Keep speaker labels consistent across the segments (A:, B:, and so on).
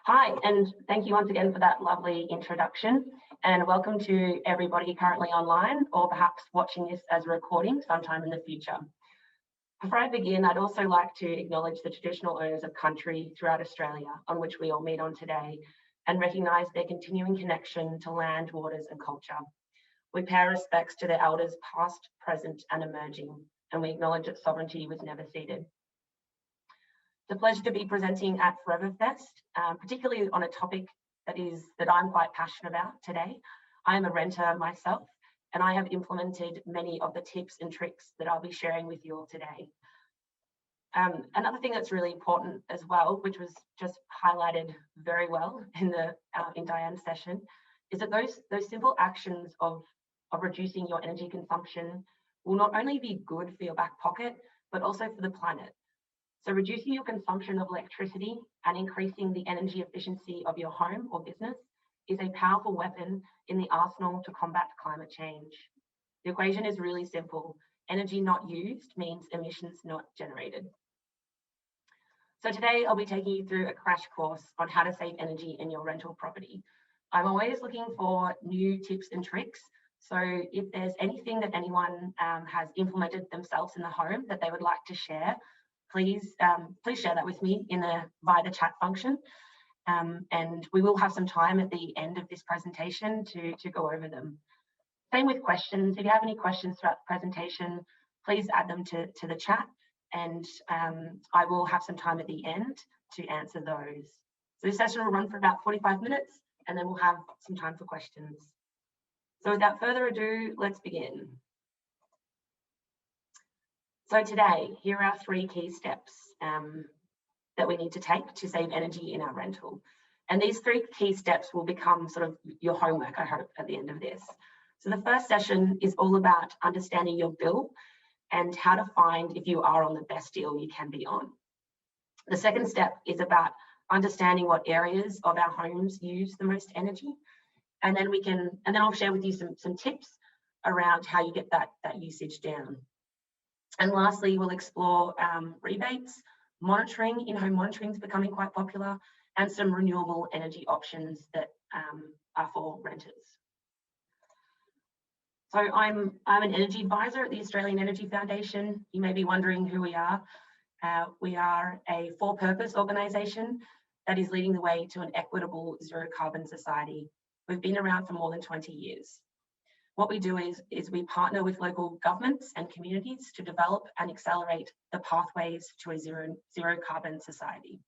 A: Hi, and thank you once again for that lovely introduction, and welcome to everybody currently online or perhaps watching this as a recording sometime in the future. Before I begin, I'd also like to acknowledge the traditional owners of country throughout Australia on which we all meet on today and recognise their continuing connection to land, waters and culture. We pay our respects to their elders past, present and emerging, and we acknowledge that sovereignty was never ceded. It's a pleasure to be presenting at Forever Fest, particularly on a topic that I'm quite passionate about today. I am a renter myself, and I have implemented many of the tips and tricks that I'll be sharing with you all today. Another thing that's really important as well, which was just highlighted very well in Diane's session, is that those simple actions of reducing your energy consumption will not only be good for your back pocket, but also for the planet. So reducing your consumption of electricity and increasing the energy efficiency of your home or business is a powerful weapon in the arsenal to combat climate change. The equation is really simple. Energy not used means emissions not generated. So today I'll be taking you through a crash course on how to save energy in your rental property. I'm always looking for new tips and tricks. So if there's anything that anyone has implemented themselves in the home that they would like to share, please share that with me via the chat function. And we will have some time at the end of this presentation to go over them. Same with questions. If you have any questions throughout the presentation, please add them to the chat, and I will have some time at the end to answer those. So this session will run for about 45 minutes, and then we'll have some time for questions. So without further ado, let's begin. So today, here are 3 key steps that we need to take to save energy in our rental. And these 3 key steps will become sort of your homework, I hope, at the end of this. So the first session is all about understanding your bill and how to find if you are on the best deal you can be on. The second step is about understanding what areas of our homes use the most energy. And then I'll share with you some tips around how you get that usage down. And lastly, we'll explore rebates, monitoring. In-home monitoring is becoming quite popular, and some renewable energy options that are for renters. So I'm an energy advisor at the Australian Energy Foundation. You may be wondering who we are. We are a for-purpose organisation that is leading the way to an equitable zero-carbon society. We've been around for more than 20 years. What we do is we partner with local governments and communities to develop and accelerate the pathways to a zero carbon society.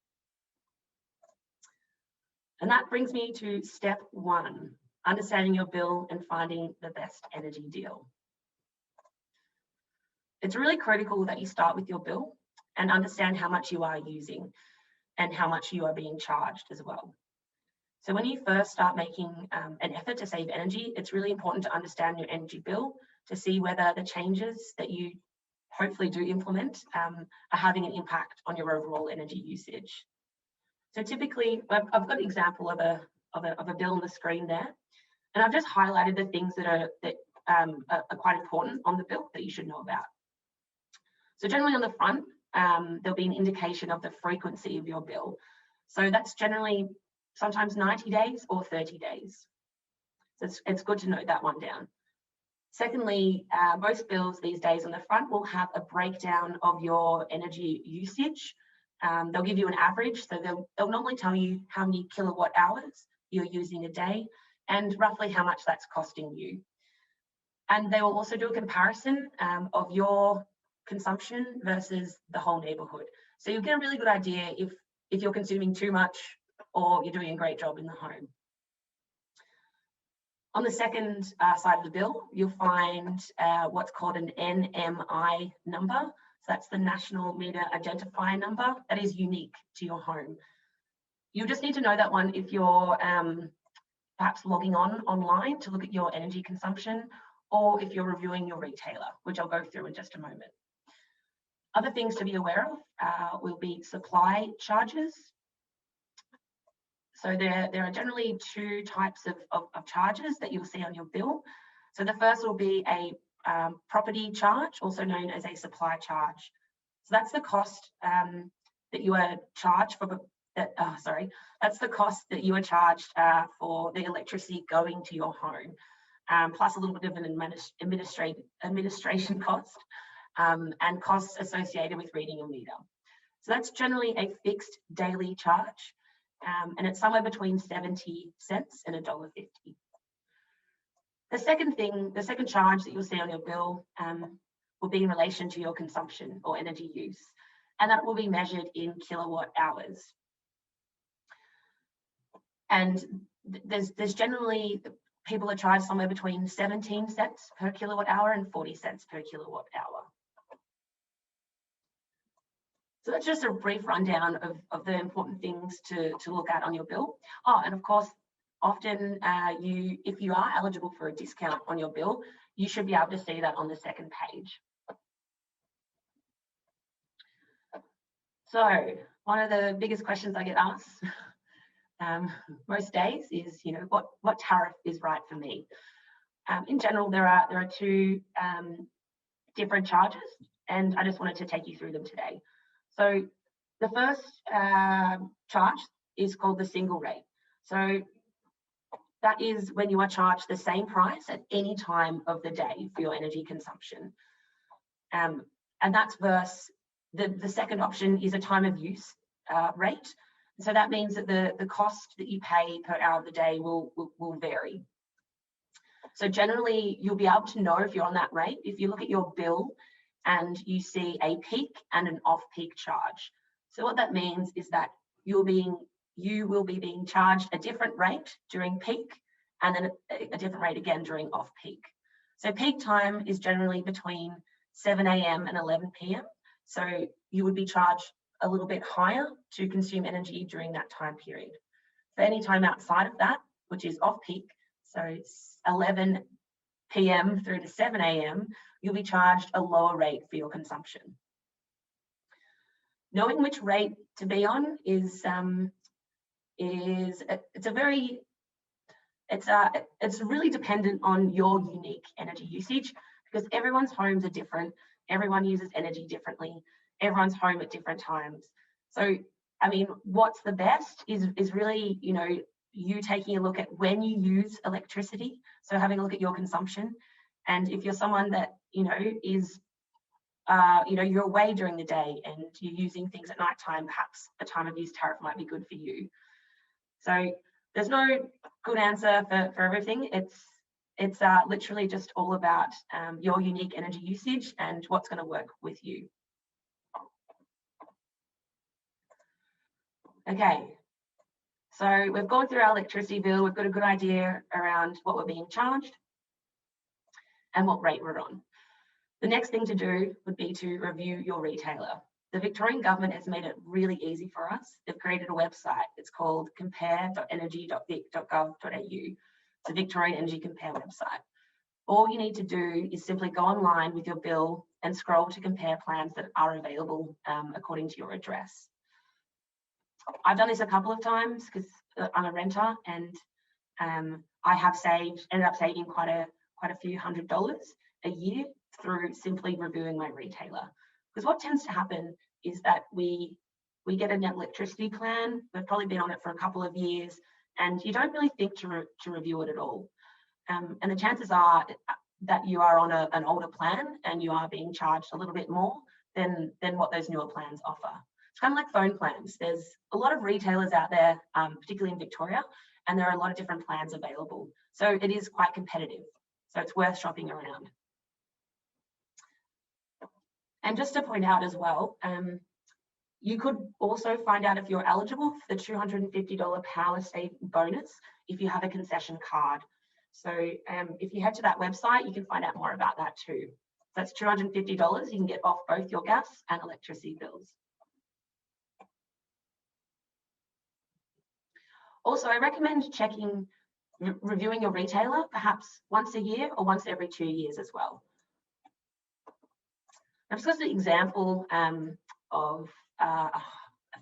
A: And that brings me to step 1, understanding your bill and finding the best energy deal. It's really critical that you start with your bill and understand how much you are using and how much you are being charged as well. So when you first start making an effort to save energy, it's really important to understand your energy bill to see whether the changes that you hopefully do implement are having an impact on your overall energy usage. So typically, I've got an example of a bill on the screen there, and I've just highlighted the things that are quite important on the bill that you should know about. So generally on the front, there'll be an indication of the frequency of your bill. So that's generally sometimes 90 days or 30 days. So it's good to note that one down. Secondly, most bills these days on the front will have a breakdown of your energy usage. They'll give you an average, so they'll normally tell you how many kilowatt hours you're using a day and roughly how much that's costing you. And they will also do a comparison of your consumption versus the whole neighbourhood. So you'll get a really good idea if you're consuming too much or you're doing a great job in the home. On the second side of the bill, you'll find what's called an NMI number. So that's the National Meter Identifier number that is unique to your home. You just need to know that one if you're perhaps logging online to look at your energy consumption, or if you're reviewing your retailer, which I'll go through in just a moment. Other things to be aware of will be supply charges. So there are generally 2 types of charges that you'll see on your bill. So the first will be a property charge, also known as a supply charge. So that's the cost that you are charged for that's the cost that you are charged for the electricity going to your home, plus a little bit of an administration cost and costs associated with reading a meter. So that's generally a fixed daily charge, and it's somewhere between 70 cents and $1.50. The second charge that you'll see on your bill will be in relation to your consumption or energy use, and that will be measured in kilowatt hours. And there's generally, people are charged somewhere between 17 cents per kilowatt hour and 40 cents per kilowatt hour. So that's just a brief rundown of the important things to look at on your bill. Oh, and of course, often if you are eligible for a discount on your bill, you should be able to see that on the second page. So one of the biggest questions I get asked most days is, what tariff is right for me? In general, there are two different charges, and I just wanted to take you through them today. So the first charge is called the single rate. So that is when you are charged the same price at any time of the day for your energy consumption. And that's versus the second option is a time of use rate. So that means that the cost that you pay per hour of the day will vary. So generally, you'll be able to know if you're on that rate if you look at your bill and you see a peak and an off-peak charge. So what that means is that you will be being charged a different rate during peak and then a different rate again during off-peak. So peak time is generally between 7 a.m. and 11 p.m. So you would be charged a little bit higher to consume energy during that time period. For any time outside of that, which is off-peak, so it's 11 p.m. through to 7 a.m., you'll be charged a lower rate for your consumption. Knowing which rate to be on it's really dependent on your unique energy usage, because everyone's homes are different. Everyone uses energy differently. Everyone's home at different times. So, I mean, what's the best is really, you taking a look at when you use electricity. So having a look at your consumption. And if you're someone that, is, you're away during the day and you're using things at night time, perhaps a time of use tariff might be good for you. So there's no good answer for everything. It's literally just all about your unique energy usage and what's going to work with you. Okay, so we've gone through our electricity bill. We've got a good idea around what we're being charged and what rate we're on. The next thing to do would be to review your retailer. The Victorian government has made it really easy for us. They've created a website. It's called compare.energy.vic.gov.au. It's a Victorian Energy Compare website. All you need to do is simply go online with your bill and scroll to compare plans that are available according to your address. I've done this a couple of times because I'm a renter, and I have ended up saving quite a few $100s a year through simply reviewing my retailer. Because what tends to happen is that we get an electricity plan. We've probably been on it for a couple of years, and you don't really think to review it at all. And the chances are that you are on an older plan and you are being charged a little bit more than what those newer plans offer. It's kind of like phone plans. There's a lot of retailers out there, particularly in Victoria, and there are a lot of different plans available. So it is quite competitive. So it's worth shopping around. And just to point out as well, you could also find out if you're eligible for the $250 power save bonus if you have a concession card. So if you head to that website, you can find out more about that too. That's $250 you can get off both your gas and electricity bills. Also, I recommend reviewing your retailer perhaps once a year or once every 2 years as well. I've just got an example of a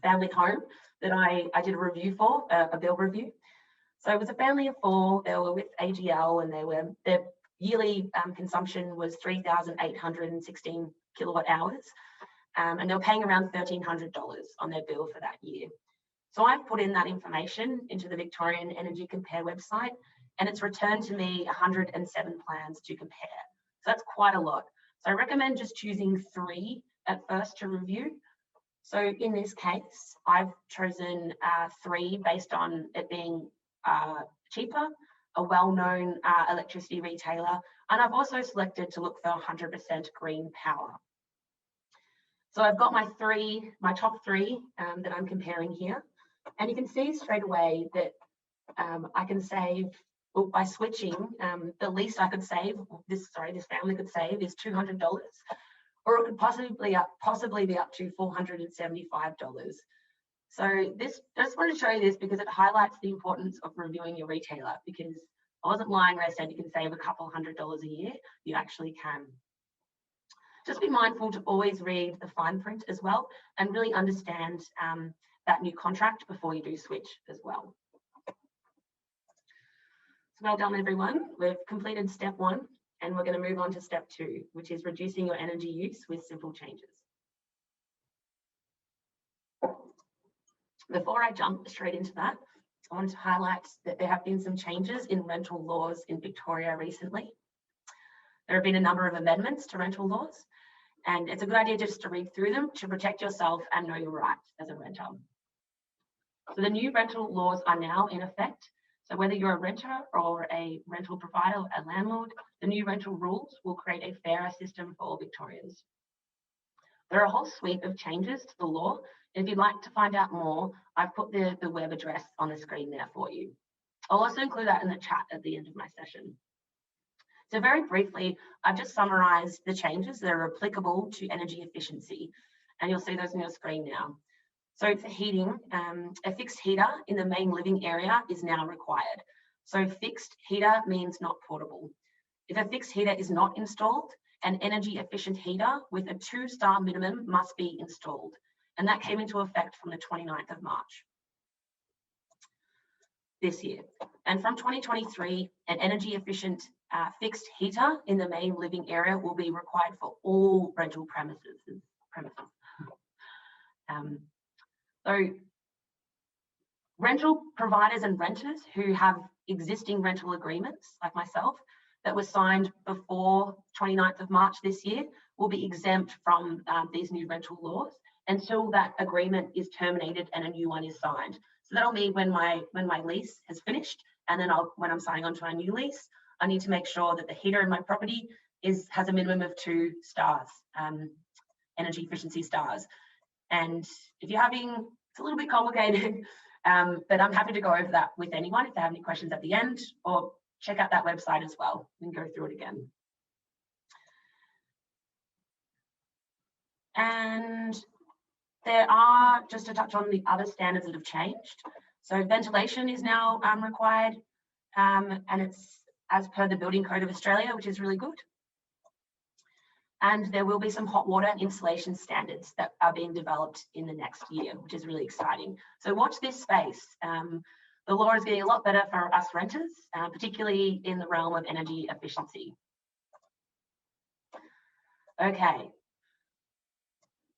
A: family home that I did a review for, a bill review. So it was a family of 4. They were with AGL, and their yearly consumption was 3,816 kilowatt hours, and they were paying around $1,300 on their bill for that year. So I've put in that information into the Victorian Energy Compare website, and it's returned to me 107 plans to compare. So that's quite a lot. So I recommend just choosing 3 at first to review. So in this case, I've chosen 3 based on it being cheaper, a well-known electricity retailer, and I've also selected to look for 100% green power. So I've got my top 3 that I'm comparing here, and you can see straight away that I can save, well, by switching, the least I could save, this family could save is $200, or it could possibly be up to $475. So I just want to show you this because it highlights the importance of reviewing your retailer, because I wasn't lying when I said you can save a couple $100 a year. You actually can. Just be mindful to always read the fine print as well and really understand that new contract before you do switch as well. So well done, everyone. We've completed step 1, and we're going to move on to step 2, which is reducing your energy use with simple changes. Before I jump straight into that, I want to highlight that there have been some changes in rental laws in Victoria recently. There have been a number of amendments to rental laws, and it's a good idea just to read through them to protect yourself and know your rights as a renter. So the new rental laws are now in effect. So whether you're a renter or a rental provider or a landlord, the new rental rules will create a fairer system for all Victorians. There are a whole suite of changes to the law. If you'd like to find out more, I've put the web address on the screen there for you. I'll also include that in the chat at the end of my session. So very briefly, I've just summarised the changes that are applicable to energy efficiency, and you'll see those on your screen now. So for heating, a fixed heater in the main living area is now required. So fixed heater means not portable. If a fixed heater is not installed, an energy efficient heater with a 2-star minimum must be installed. And that came into effect from the 29th of March this year. And from 2023, an energy efficient fixed heater in the main living area will be required for all rental premises. So rental providers and renters who have existing rental agreements, like myself, that were signed before 29th of March this year will be exempt from these new rental laws until that agreement is terminated and a new one is signed. So that'll mean when my lease has finished, and then when I'm signing onto a new lease, I need to make sure that the heater in my property has a minimum of 2 stars, energy efficiency stars. And if you're it's a little bit complicated, but I'm happy to go over that with anyone if they have any questions at the end, or check out that website as well and go through it again. And there are, just to touch on the other standards that have changed. So ventilation is now required, and it's as per the Building Code of Australia, which is really good. And there will be some hot water installation standards that are being developed in the next year, which is really exciting. So watch this space. The law is getting a lot better for us renters, particularly in the realm of energy efficiency. Okay.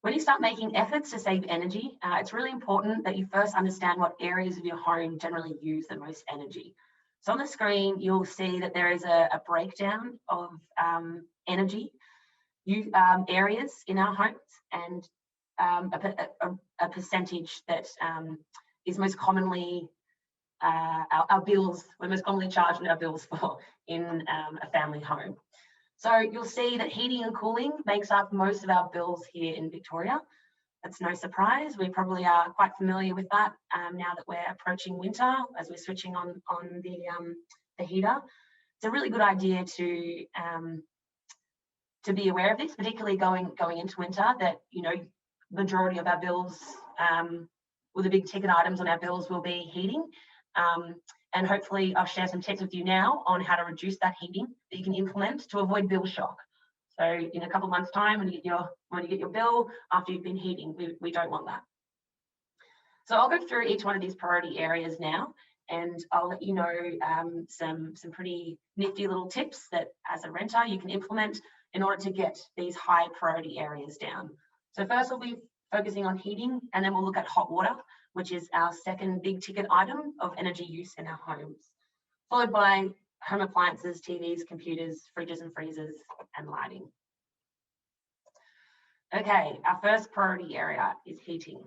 A: When you start making efforts to save energy, it's really important that you first understand what areas of your home generally use the most energy. So on the screen, you'll see that there is a breakdown of energy areas in our homes, and a percentage that is most commonly our bills, we're most commonly charged our bills for in a family home. So you'll see that heating and cooling makes up most of our bills here in Victoria. That's no surprise. We probably are quite familiar with that now that we're approaching winter, as we're switching on the heater. It's a really good idea to be aware of this, particularly going into winter, that, you know, majority of our bills, or the big ticket items on our bills will be heating. And hopefully I'll share some tips with you now on how to reduce that heating that you can implement to avoid bill shock. So in a couple of months' time, when you get your bill after you've been heating, we don't want that. So I'll go through each one of these priority areas now, and I'll let you know some pretty nifty little tips that as a renter you can implement in order to get these high priority areas down. So first will be focusing on heating, and then we'll look at hot water, which is our second big ticket item of energy use in our homes, followed by home appliances, TVs, computers, fridges and freezers, and lighting. Okay, our first priority area is heating.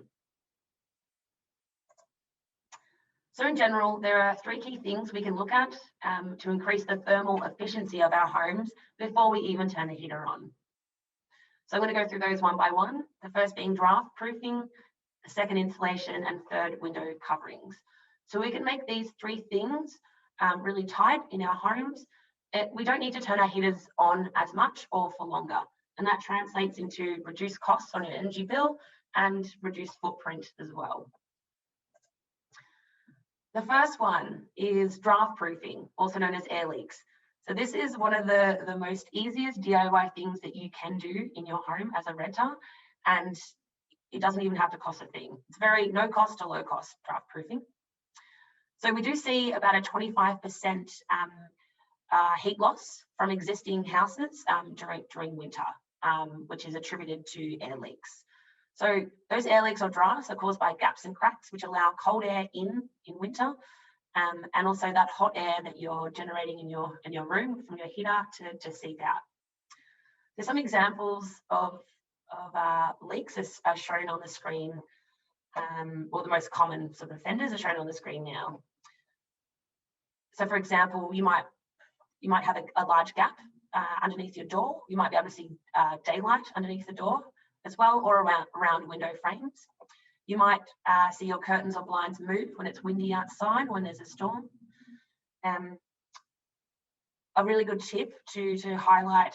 A: So in general, there are 3 key things we can look at to increase the thermal efficiency of our homes before we even turn the heater on. So I'm going to go through those one by one. The first being draft proofing, the second insulation, and third window coverings. So we can make these 3 things really tight in our homes. We don't need to turn our heaters on as much or for longer. And that translates into reduced costs on your energy bill and reduced footprint as well. The first one is draft proofing, also known as air leaks. So this is one of the most easiest DIY things that you can do in your home as a renter, and it doesn't even have to cost a thing. It's very no cost to low cost draft proofing. So we do see about a 25% heat loss from existing houses during winter, which is attributed to air leaks. So those air leaks or drafts are caused by gaps and cracks, which allow cold air in winter, and also that hot air that you're generating in your room from your heater to seep out. There's some examples of leaks as shown on the screen, or the most common sort of offenders are shown on the screen now. So for example, you might have a large gap underneath your door. You might be able to see daylight underneath the door as well, or around window frames. You might see your curtains or blinds move when it's windy outside, when there's a storm. A really good tip to highlight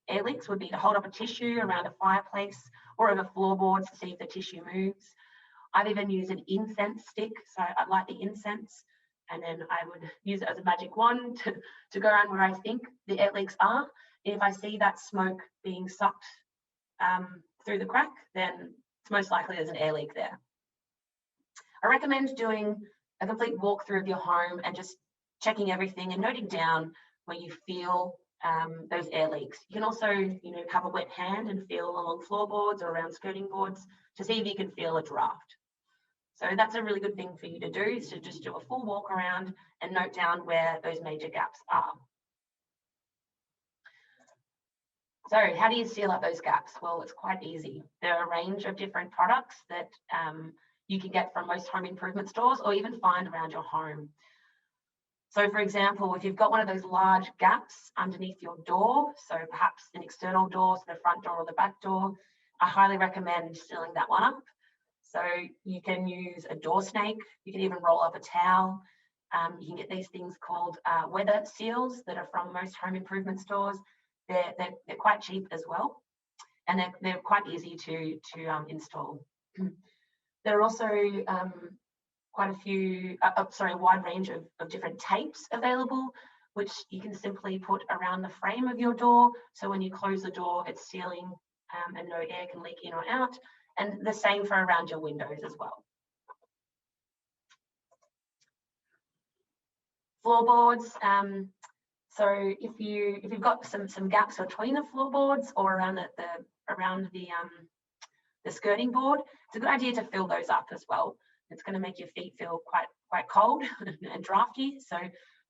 A: air leaks would be to hold up a tissue around a fireplace or over floorboards to see if the tissue moves. I've even used an incense stick, so I light the incense, and then I would use it as a magic wand to go around where I think the air leaks are. If I see that smoke being sucked through the crack, then it's most likely there's an air leak there. I recommend doing a complete walkthrough of your home and just checking everything and noting down where you feel those air leaks. You can also, have a wet hand and feel along floorboards or around skirting boards to see if you can feel a draft. So that's a really good thing for you to do, is to just do a full walk around and note down where those major gaps are. So how do you seal up those gaps? Well, it's quite easy. There are a range of different products that you can get from most home improvement stores or even find around your home. So for example, if you've got one of those large gaps underneath your door, so perhaps an external door, so the front door or the back door, I highly recommend sealing that one up. So you can use a door snake, you can even roll up a towel. You can get these things called weather seals that are from most home improvement stores. They're quite cheap as well, and they're quite easy to install. There are also quite a few, a wide range of different tapes available, which you can simply put around the frame of your door. So when you close the door, it's sealing and no air can leak in or out. And the same for around your windows as well. Floorboards. So if you've got some gaps between the floorboards or around the skirting board, it's a good idea to fill those up as well. It's going to make your feet feel quite cold and drafty. So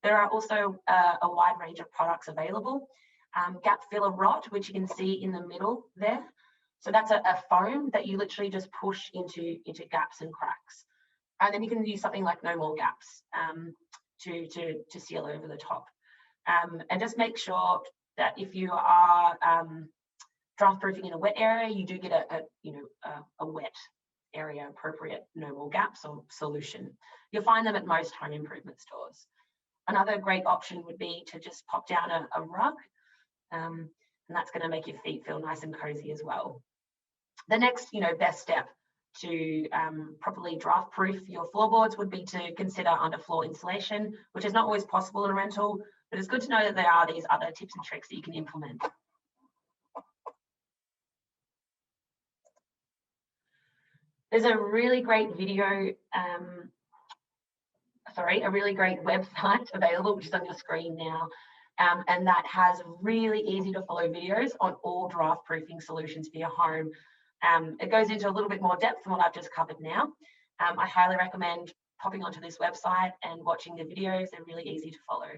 A: there are also a wide range of products available. Gap filler rod, which you can see in the middle there. So that's a foam that you literally just push into gaps and cracks. And then you can use something like No More Gaps to seal over the top. And just make sure that if you are draft proofing in a wet area, you do get a wet area appropriate No More Gaps or solution. You'll find them at most home improvement stores. Another great option would be to just pop down a rug, and that's going to make your feet feel nice and cozy as well. The next, best step to properly draft proof your floorboards would be to consider underfloor insulation, which is not always possible in a rental, but it's good to know that there are these other tips and tricks that you can implement. There's a really great video, a really great website available, which is on your screen now, and that has really easy to follow videos on all draft proofing solutions for your home. It goes into a little bit more depth than what I've just covered now. I highly recommend popping onto this website and watching the videos. They're really easy to follow.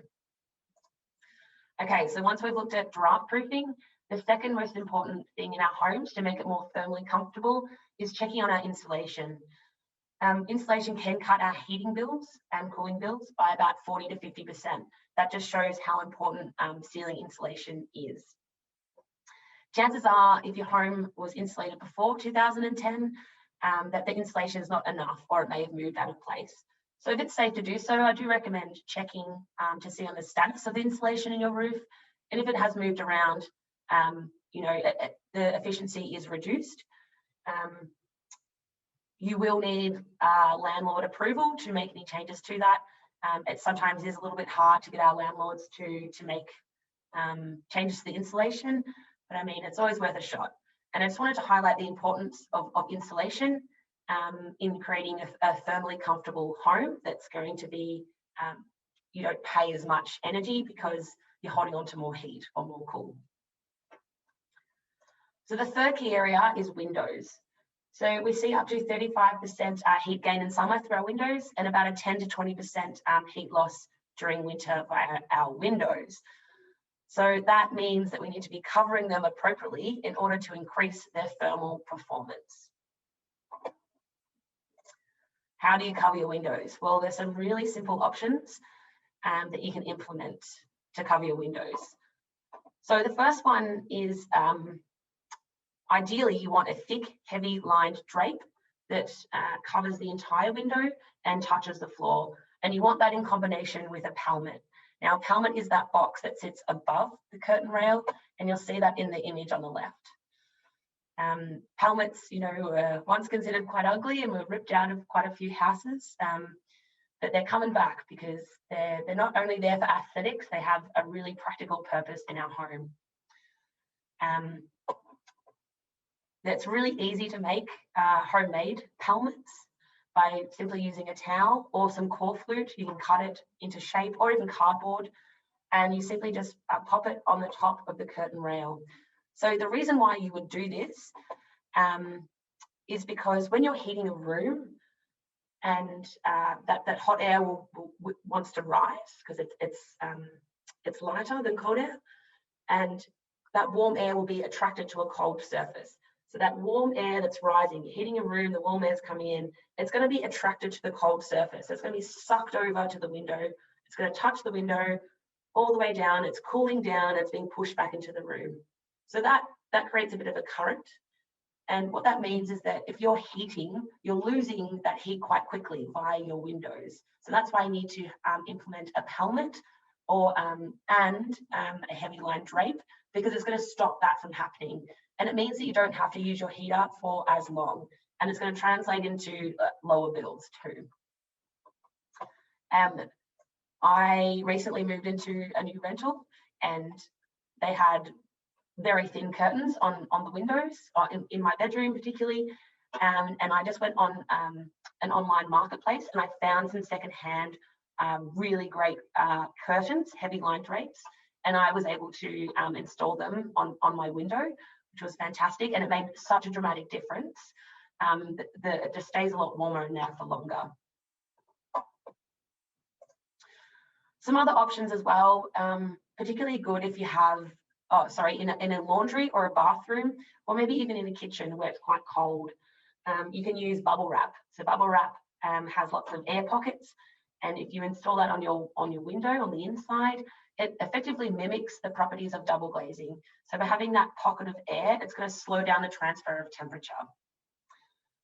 A: Okay, so once we've looked at draft proofing, the second most important thing in our homes to make it more thermally comfortable is checking on our insulation. Insulation can cut our heating bills and cooling bills by about 40 to 50%. That just shows how important ceiling insulation is. Chances are, if your home was insulated before 2010, that the insulation is not enough, or it may have moved out of place. So if it's safe to do so, I do recommend checking to see on the status of the insulation in your roof. And if it has moved around, you know, the efficiency is reduced. You will need landlord approval to make any changes to that. It sometimes is a little bit hard to get our landlords to make changes to the insulation, but I mean, it's always worth a shot. And I just wanted to highlight the importance of insulation in creating a thermally comfortable home that's going to be, you don't pay as much energy because you're holding on to more heat or more cool. So the third key area is windows. So we see up to 35% heat gain in summer through our windows and about a 10 to 20% heat loss during winter via our windows. So that means that we need to be covering them appropriately in order to increase their thermal performance. How do you cover your windows? Well, there's some really simple options that you can implement to cover your windows. So the first one is ideally you want a thick, heavy lined drape that covers the entire window and touches the floor. And you want that in combination with a pelmet. Now, a pelmet is that box that sits above the curtain rail, and you'll see that in the image on the left. Pelmets, you know, were once considered quite ugly and were ripped out of quite a few houses, but they're coming back because they're not only there for aesthetics, they have a really practical purpose in our home. It's really easy to make homemade pelmets by simply using a towel or some core flute. You can cut it into shape, or even cardboard, and you simply just pop it on the top of the curtain rail. So the reason why you would do this is because when you're heating a room and that hot air wants to rise because it's lighter than cold air, and that warm air will be attracted to a cold surface. So that warm air that's rising, you're heating a room, the warm air is coming in, it's going to be attracted to the cold surface. It's going to be sucked over to the window. It's going to touch the window all the way down. It's cooling down. It's being pushed back into the room. So that creates a bit of a current. And what that means is that if you're heating, you're losing that heat quite quickly via your windows. So that's why you need to implement a pelmet or and a heavy line drape, because it's going to stop that from happening. And it means that you don't have to use your heater for as long. And it's going to translate into lower bills too. I recently moved into a new rental, and they had very thin curtains on the windows, in my bedroom particularly. And I just went on an online marketplace, and I found some secondhand really great curtains, heavy line drapes. And I was able to install them on my window, which was fantastic, and it made such a dramatic difference that it just stays a lot warmer in there for longer. Some other options as well, particularly good if you have, in a laundry or a bathroom, or maybe even in a kitchen where it's quite cold. You can use bubble wrap. So bubble wrap has lots of air pockets, and if you install that on your window on the inside, it effectively mimics the properties of double glazing. So by having that pocket of air, it's going to slow down the transfer of temperature.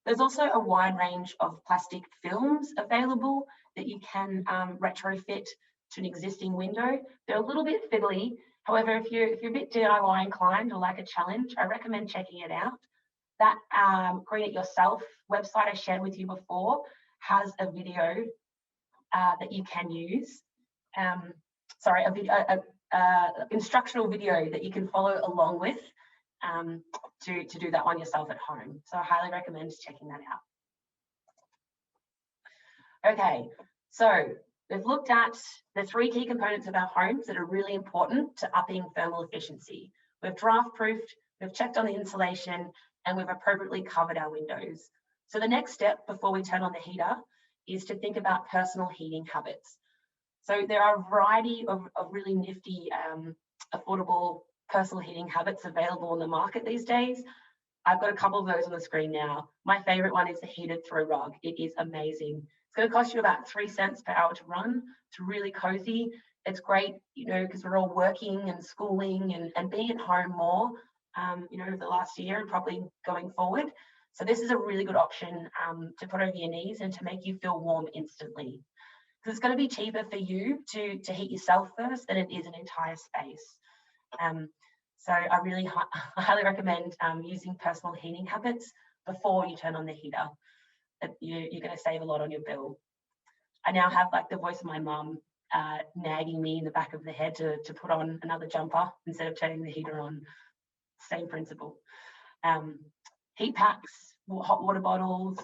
A: There's also a wide range of plastic films available that you can retrofit to an existing window. They're a little bit fiddly. However, if you're a bit DIY inclined or like a challenge, I recommend checking it out. That Green It Yourself website I shared with you before has a video that you can use. Instructional video that you can follow along with to do that one yourself at home. So I highly recommend checking that out. Okay, so we've looked at the 3 key components of our homes that are really important to upping thermal efficiency. We've draft proofed, we've checked on the insulation, and we've appropriately covered our windows. So the next step before we turn on the heater is to think about personal heating habits. So there are a variety of really nifty, affordable personal heating habits available on the market these days. I've got a couple of those on the screen now. My favorite one is the heated throw rug. It is amazing. It's going to cost you about 3 cents per hour to run. It's really cozy. It's great, because we're all working and schooling and being at home more, over the last year and probably going forward. So this is a really good option to put over your knees and to make you feel warm instantly. Because it's going to be cheaper for you to heat yourself first than it is an entire space. So I really highly recommend using personal heating habits before you turn on the heater. You're going to save a lot on your bill. I now have like the voice of my mum nagging me in the back of the head to put on another jumper instead of turning the heater on. Same principle. Heat packs, hot water bottles,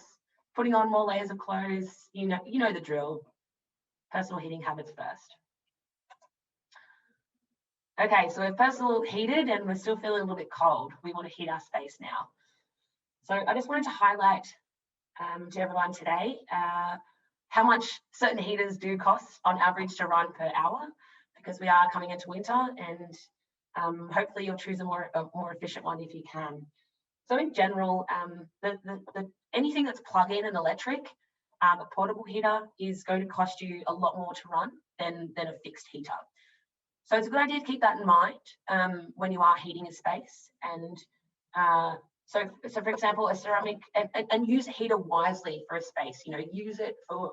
A: putting on more layers of clothes. You know the drill. Personal heating habits first. Okay, so we're personal heated and we're still feeling a little bit cold. We want to heat our space now. So I just wanted to highlight to everyone today how much certain heaters do cost on average to run per hour, because we are coming into winter, and hopefully you'll choose a more efficient one if you can. So in general, anything that's plug-in and electric, a portable heater is going to cost you a lot more to run than a fixed heater. So it's a good idea to keep that in mind when you are heating a space. And so for example, a ceramic, and use a heater wisely for a space. Use it for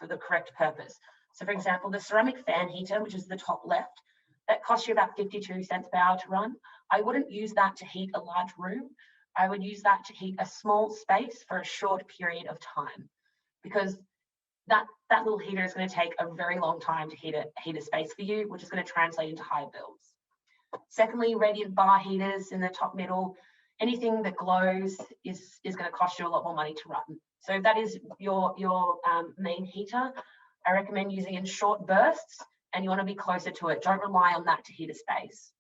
A: the correct purpose. So for example, the ceramic fan heater, which is the top left, that costs you about 52 cents per hour to run. I wouldn't use that to heat a large room. I would use that to heat a small space for a short period of time, because that little heater is going to take a very long time to heat a space for you, which is going to translate into high bills. Secondly, radiant bar heaters in the top middle, anything that glows is going to cost you a lot more money to run. So if that is your main heater, I recommend using it in short bursts, and you want to be closer to it. Don't rely on that to heat a space.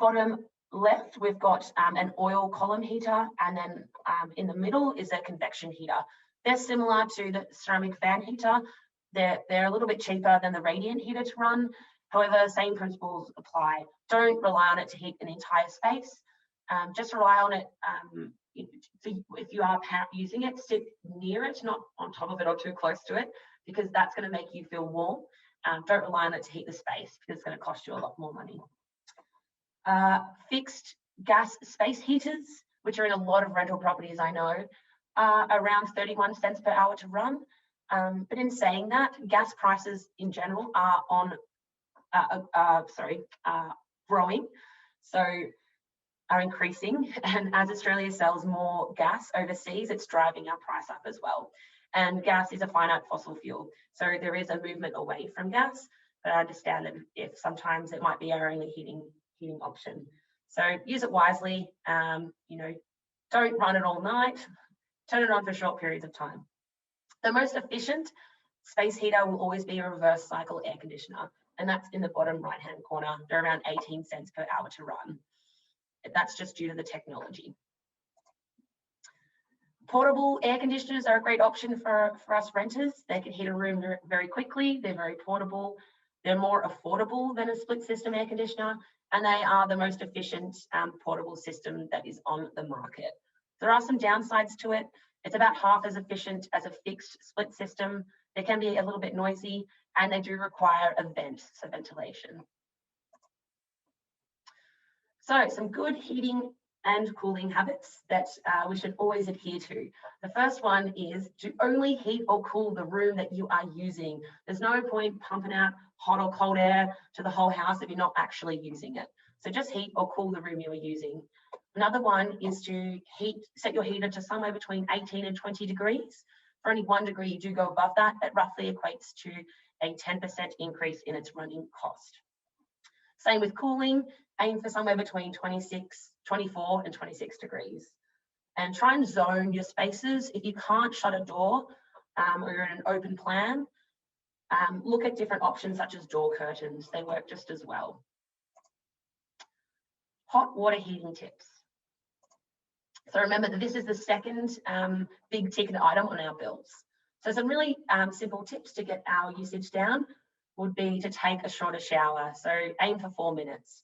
A: Bottom left, we've got an oil column heater, and then in the middle is a convection heater. They're similar to the ceramic fan heater. They're a little bit cheaper than the radiant heater to run. However, same principles apply. Don't rely on it to heat an entire space. Just rely on it if you are using it, sit near it, not on top of it or too close to it, because that's going to make you feel warm. Don't rely on it to heat the space, because it's going to cost you a lot more money. Fixed gas space heaters, which are in a lot of rental properties, I know, are around 31 cents per hour to run. But in saying that, gas prices in general are growing, so are increasing. And as Australia sells more gas overseas, it's driving our price up as well. And gas is a finite fossil fuel, so there is a movement away from gas. But I understand that if sometimes it might be our only heating option. So use it wisely. Don't run it all night. Turn it on for short periods of time. The most efficient space heater will always be a reverse cycle air conditioner, and that's in the bottom right-hand corner. They're around 18 cents per hour to run. That's just due to the technology. Portable air conditioners are a great option for us renters. They can heat a room very quickly. They're very portable. They're more affordable than a split system air conditioner, and they are the most efficient portable system that is on the market. There are some downsides to it. It's about half as efficient as a fixed split system. They can be a little bit noisy, and they do require a vent, so ventilation. So some good heating and cooling habits that we should always adhere to. The first one is to only heat or cool the room that you are using. There's no point pumping out hot or cold air to the whole house if you're not actually using it. So just heat or cool the room you are using. Another one is to set your heater to somewhere between 18 and 20 degrees. For only 1 degree you do go above that, that roughly equates to a 10% increase in its running cost. Same with cooling, aim for somewhere between 24 and 26 degrees. And try and zone your spaces. If you can't shut a door or you're in an open plan, look at different options such as door curtains. They work just as well. Hot water heating tips. So remember that this is the second big ticket item on our bills. So some really simple tips to get our usage down would be to take a shorter shower. So aim for 4 minutes.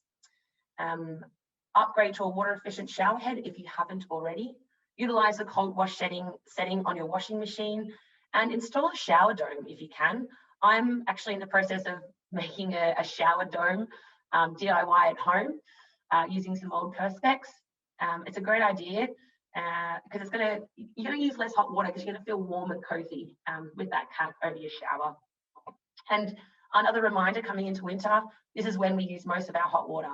A: Upgrade to a water efficient shower head if you haven't already. Utilize the cold wash setting on your washing machine, and install a shower dome if you can. I'm actually in the process of making a shower dome DIY at home using some old Perspex. It's a great idea because you're gonna use less hot water because you're gonna feel warm and cozy with that cap over your shower. And another reminder, coming into winter, this is when we use most of our hot water.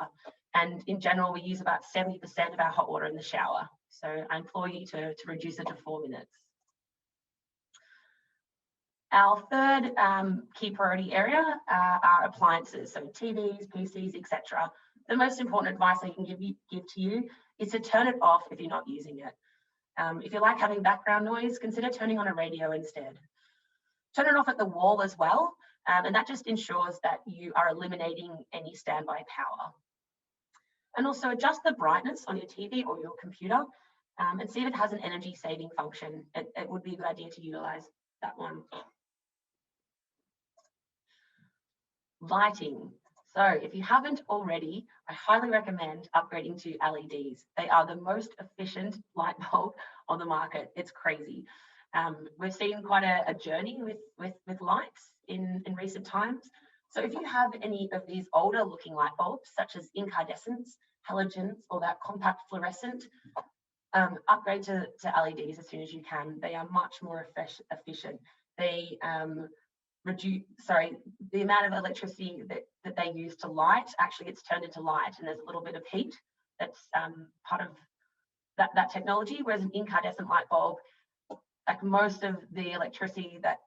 A: And in general, we use about 70% of our hot water in the shower. So I implore you to reduce it to 4 minutes. Our third key priority area are appliances, so TVs, PCs, etc. The most important advice I can give to you is to turn it off if you're not using it. If you like having background noise, consider turning on a radio instead. Turn it off at the wall as well, and that just ensures that you are eliminating any standby power. And also adjust the brightness on your TV or your computer and see if it has an energy saving function. It would be a good idea to utilize that one. Lighting. So if you haven't already, I highly recommend upgrading to LEDs. They are the most efficient light bulb on the market. It's crazy. We've seen quite a journey with lights in recent times. So if you have any of these older looking light bulbs, such as incandescents, halogens, or that compact fluorescent, upgrade to LEDs as soon as you can. They are much more efficient. They reduce, the amount of electricity that they use to light actually gets turned into light, and there's a little bit of heat that's part of that technology, whereas an incandescent light bulb, like most of the electricity that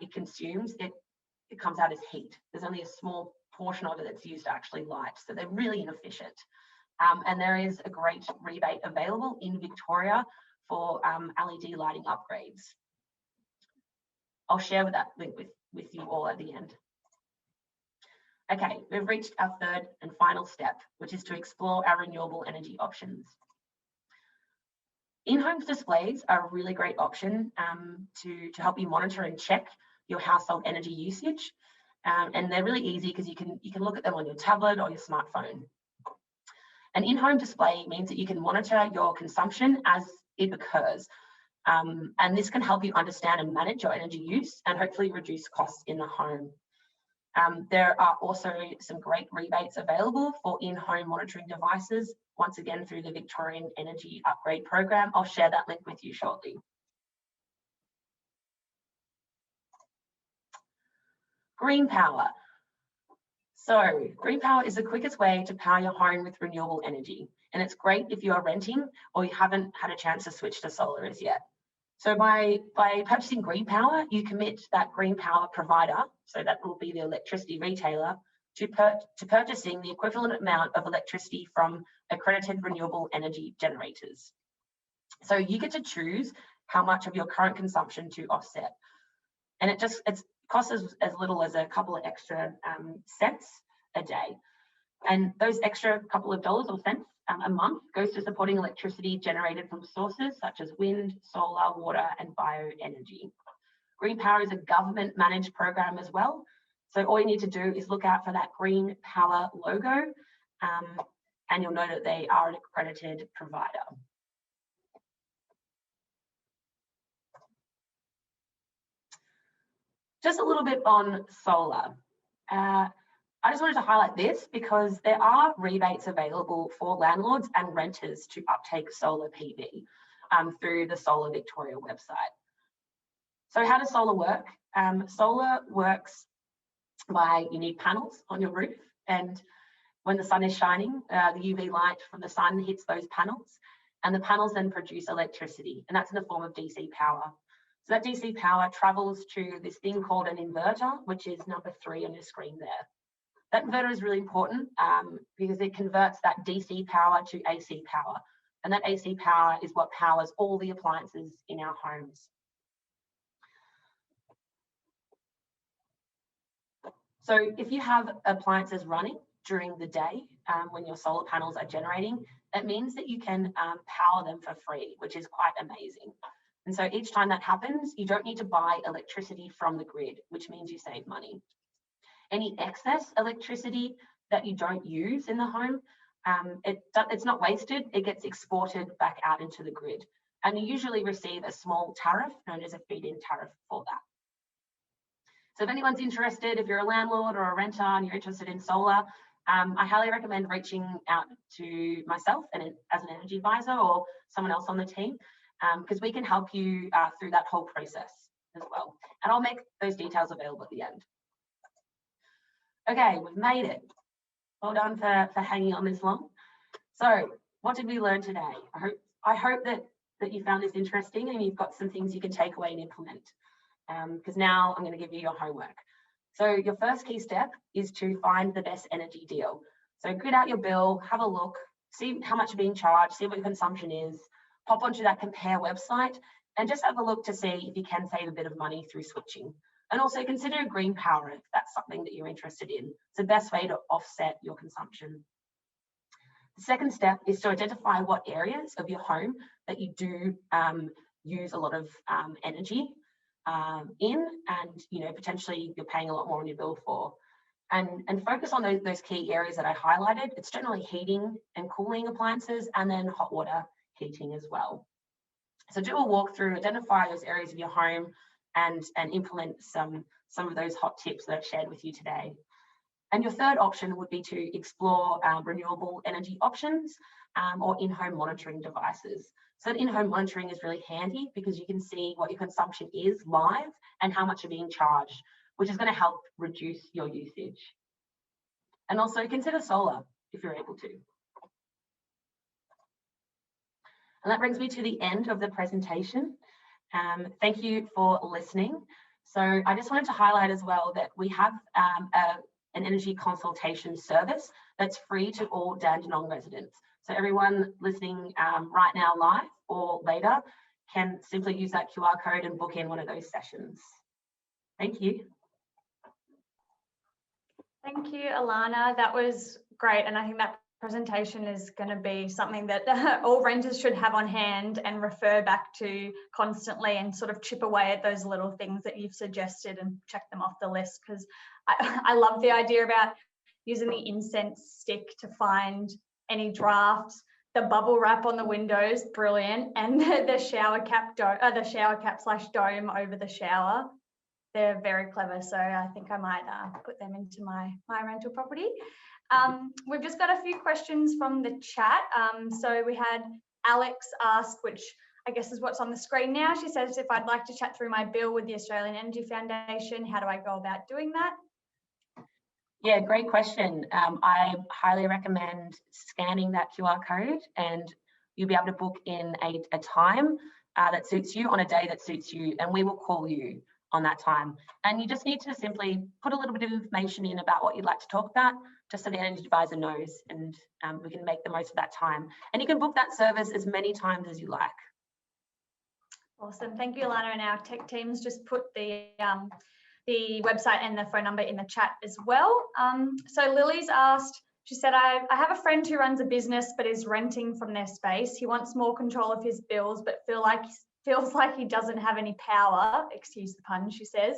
A: it consumes, it comes out as heat. There's only a small portion of it that's used to actually light, so they're really inefficient. And there is a great rebate available in Victoria for LED lighting upgrades. I'll share that link with you all at the end. Okay, we've reached our third and final step, which is to explore our renewable energy options. In-home displays are a really great option to help you monitor and check your household energy usage. And they're really easy because you can look at them on your tablet or your smartphone. An in-home display means that you can monitor your consumption as it occurs. And this can help you understand and manage your energy use and hopefully reduce costs in the home. There are also some great rebates available for in-home monitoring devices, once again through the Victorian Energy Upgrade Program. I'll share that link with you shortly. Green power. So green power is the quickest way to power your home with renewable energy. And it's great if you are renting or you haven't had a chance to switch to solar as yet. So by purchasing green power, you commit that green power provider, so that will be the electricity retailer, to purchasing the equivalent amount of electricity from accredited renewable energy generators. So you get to choose how much of your current consumption to offset. And it costs as little as a couple of extra cents a day. And those extra couple of dollars or cents a month goes to supporting electricity generated from sources such as wind, solar, water, and bioenergy. Green power is a government managed program as well. So all you need to do is look out for that green power logo and you'll know that they are an accredited provider. Just a little bit on solar. I just wanted to highlight this because there are rebates available for landlords and renters to uptake solar PV through the Solar Victoria website. So how does solar work? Solar works by, you need panels on your roof, and when the sun is shining, the UV light from the sun hits those panels, and the panels then produce electricity, and that's in the form of DC power. So that DC power travels to this thing called an inverter, which is number 3 on your screen there. That inverter is really important because it converts that DC power to AC power. And that AC power is what powers all the appliances in our homes. So if you have appliances running during the day when your solar panels are generating, it means that you can power them for free, which is quite amazing. And so each time that happens, you don't need to buy electricity from the grid, which means you save money. Any excess electricity that you don't use in the home, it's not wasted, it gets exported back out into the grid. And you usually receive a small tariff known as a feed-in tariff for that. So if anyone's interested, if you're a landlord or a renter and you're interested in solar, I highly recommend reaching out to myself and as an energy advisor or someone else on the team, because we can help you through that whole process as well. And I'll make those details available at the end. Okay, we've made it. Well done for hanging on this long. So what did we learn today? I hope that you found this interesting and you've got some things you can take away and implement. Because now I'm going to give you your homework. So your first key step is to find the best energy deal. So grid out your bill, have a look, see how much you're being charged, see what your consumption is, pop onto that compare website and just have a look to see if you can save a bit of money through switching. And also consider green power if that's something that you're interested in. It's the best way to offset your consumption. The second step is to identify what areas of your home that you do use a lot of energy in, and potentially you're paying a lot more on your bill for. And focus on those key areas that I highlighted. It's generally heating and cooling appliances and then hot water heating as well. So do a walkthrough, identify those areas of your home and implement some of those hot tips that I've shared with you today. And your third option would be to explore renewable energy options or in-home monitoring devices. So in-home monitoring is really handy because you can see what your consumption is live and how much you're being charged, which is going to help reduce your usage. And also consider solar if you're able to. And that brings me to the end of the presentation. Thank you for listening. So I just wanted to highlight as well that we have an energy consultation service that's free to all Dandenong residents. So everyone listening right now live or later can simply use that QR code and book in one of those sessions. Thank you.
B: Thank you, Alanna. That was great. And I think that presentation is going to be something that all renters should have on hand and refer back to constantly and sort of chip away at those little things that you've suggested and check them off the list, because I love the idea about using the incense stick to find any drafts, the bubble wrap on the windows, brilliant, and the shower cap / dome over the shower. They're very clever, so I think I might put them into my rental property. We've just got a few questions from the chat. So we had Alex ask, which I guess is what's on the screen now. She says, if I'd like to chat through my bill with the Australian Energy Foundation, how do I go about doing that?
A: Yeah, great question. I highly recommend scanning that QR code and you'll be able to book in a time that suits you on a day that suits you, and we will call you on that time. And you just need to simply put a little bit of information in about what you'd like to talk about, just so the energy advisor knows, and we can make the most of that time. And you can book that service as many times as you like.
B: Awesome, thank you, Alanna. And our tech teams just put the website and the phone number in the chat as well. So Lily's asked, she said, I have a friend who runs a business but is renting from their space. He wants more control of his bills but feels like he doesn't have any power, excuse the pun, she says,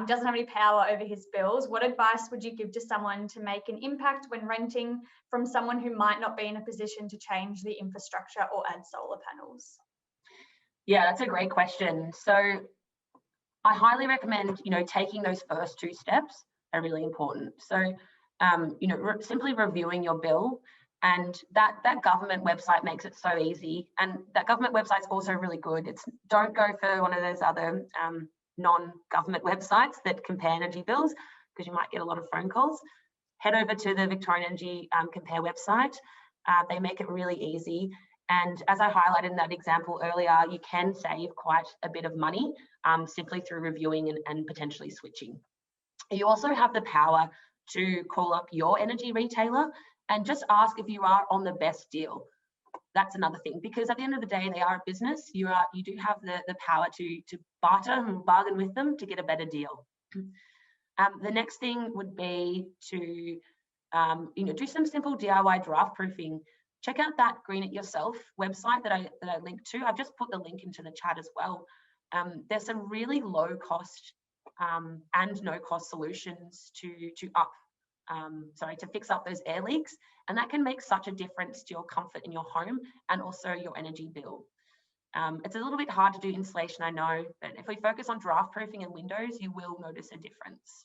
B: doesn't have any power over his bills. What advice would you give to someone to make an impact when renting from someone who might not be in a position to change the infrastructure or add solar panels?
A: Yeah, that's a great question. So I highly recommend, taking those first two steps are really important. So, simply reviewing your bill, and that government website makes it so easy. And that government website's also really good. Don't go for one of those other non-government websites that compare energy bills, because you might get a lot of phone calls. Head over to the Victorian Energy Compare website. They make it really easy. And as I highlighted in that example earlier, you can save quite a bit of money simply through reviewing and potentially switching. You also have the power to call up your energy retailer and just ask if you are on the best deal. That's another thing, because at the end of the day, they are a business. You do have the power to barter and bargain with them to get a better deal. The next thing would be to do some simple DIY draft proofing. check out that Green It Yourself website that I linked to. I've just put the link into the chat as well. There's some really low cost and no cost solutions to fix up those air leaks, and that can make such a difference to your comfort in your home and also your energy bill. It's a little bit hard to do insulation, I know, but if we focus on draft proofing and windows, you will notice a difference.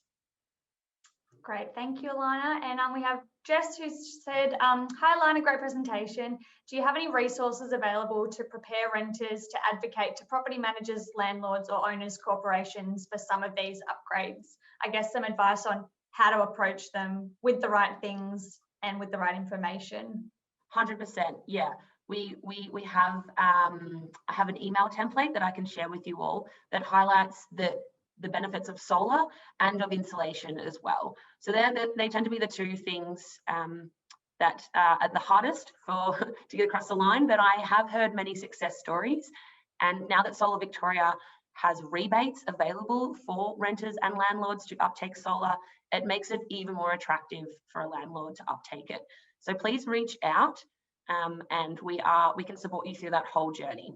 B: Great, thank you, Alanna. And we have Jess who said, hi Alanna, great presentation. Do you have any resources available to prepare renters to advocate to property managers, landlords or owners corporations for some of these upgrades? I guess some advice on how to approach them with the right things and with the right information.
A: 100%, yeah. We have, I have an email template that I can share with you all that highlights the benefits of solar and of insulation as well. So they tend to be the two things that are at the hardest to get across the line, but I have heard many success stories. And now that Solar Victoria has rebates available for renters and landlords to uptake solar, it makes it even more attractive for a landlord to uptake it. So please reach out and we can support you through that whole journey.